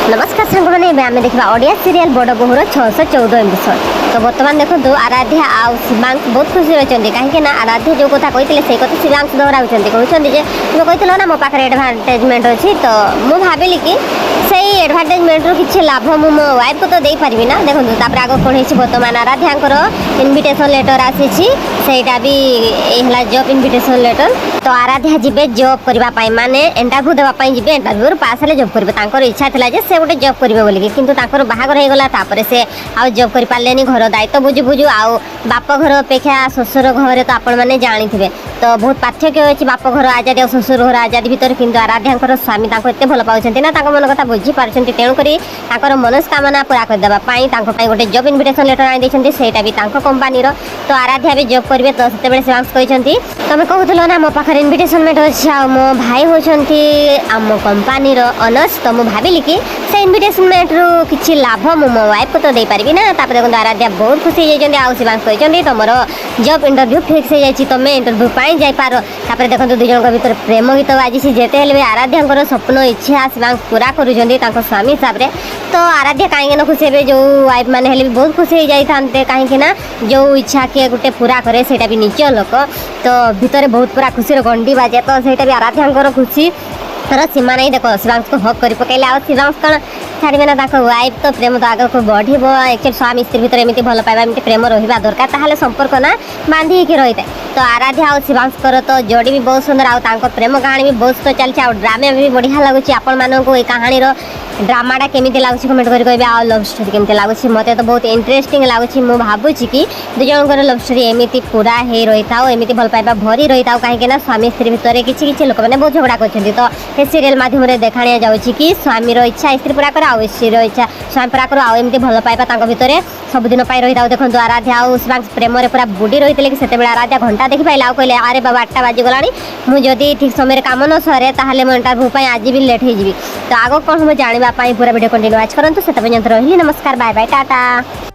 नमस्कार सांग मैंने आम देखा ओडिया सीरियल बड़ बोहूर 614 एपिसोड। तो बर्तमान देखो आराध्या आउ शिवांश बहुत खुशी रही कहीं आराध्या जो कथा कहते से कथा शिवांश दोहराऊँ कहते तुम कहते ना मो पाखे एडभांटेजमेंट अच्छी तो मुझे भाविली कि से एडभांटेजमेंट किसी लाभ मु मो वाइफ को तो दे पारि ना। देखो तापर आग कौन हो बर्तमान आराध्यांकर इनविटेशन लेटर आसी भी है जॉब इनविटेशन लेटर। तो आराध्या जीवे जॉब करने माने इंटरव्यू देवाई जी इंटरव्यू पास हेल्ले जॉब करेंगे इच्छा था से गोटे जॉब करेंगे बोलिकी किंतु बाहागर होगला से आउ जॉब कर पारे घर दायित्व बुझु बुझु आउ बाप घर अपेक्षा शशुर घर तो आपण मैंने जानी थे तो बहुत पार्थक्य अच्छी बाप घर आजादी और शशुर घर आजादी भितर किंतु आराध्यांकर स्वामी एत भल पाँच ना मन कथा बुझीपार तेणुक मनस्कामना पूरा करदेवाई गोटे जॉब इनविटेशन लेटर आनी सेटा भी कंपानीर तो आराध्या भी जॉब करेंगे। तो से शिवांश कहते तुम कहूल ना मो पाखे इनविटेशन लेटर अच्छी आ मो भाई होती आम कंपानीर अनर्स तो मुझे भाविली कि से इनविटेशन लेटर किसी लाभ मु मो वाइफ को तो दे पारि ना। देखो आराध्या बहुत खुशी होती आउ शिवांश कहते तुम जॉब इंटरव्यू फिक्स हो जाए तुम इंटरव्यू जापार। देखो दुई जन भर प्रेम गीत बाजी जिते भी आराध्या स्वप्न इच्छा शिवांश पूरा कर स्वामी हिसाब से। तो आराध्या कहीं न खुशी जो वाइफ मैंने भी बहुत खुशी हो जाते कहीं जो इच्छा किए गोटे पूरा करे से भी निज लोक तो भितर बहुत पूरा खुशी गंडी बाजे तो सहीटा भी आराध्या खुशी तर सीमा नहीं। देखो शिवांश को हक कर पकड़े आ शिवांश कौन छाड़े ना वाइफ तो प्रेम तो आगे बढ़ एक्चुअली स्वामी स्त्री भर एमती भल पाइबा एमती प्रेम रहा दरकार ताहले संपर्क ना बांधी रही है। तो आराध्या और शिवांश तो जोड़ी भी बहुत सुंदर आउ प्रेम कहानी भी बहुत सुंदर चलती आ ड्रामा भी बढ़िया लगुच आपण मानू ये कहानी ड्रामाटा केमी लगुच कमेंट कर आ लव स्टोरी केमती लगुच मत तो बहुत इंटरेस्टिंग लगुच मु भावुची कि दुई जनकर लव स्टोरी एमती पूरा हो रही था एमती भल पाइबा भरी रही था कहीं स्वामी स्त्री भितर किसी किसी लोक मैंने बहुत झगड़ा कर तो ये सीरियल माध्यम देखा जाऊँगी कि स्वामीर इच्छा स्त्री पूरा कर आउ स्त्री इच्छा स्वामी पूरा कर आमती भल पाइबा भितर सबुदिन रही था। देखो आराध्या और शिवांश प्रेम पूरा बुड़ी रही है कि से आराध्या घंटा देखी पाइला कहले अरे बाबा 8टा बाजिगला मुझे ठीक समय काम न सरे ताहले मो इंटरव्यू आज भी लेट हो तो आग कौन हम जानापी पूरा वीडियो कंटिन्यू आज करूँ से पर्यंत रही नमस्कार बाय बाय टाटा।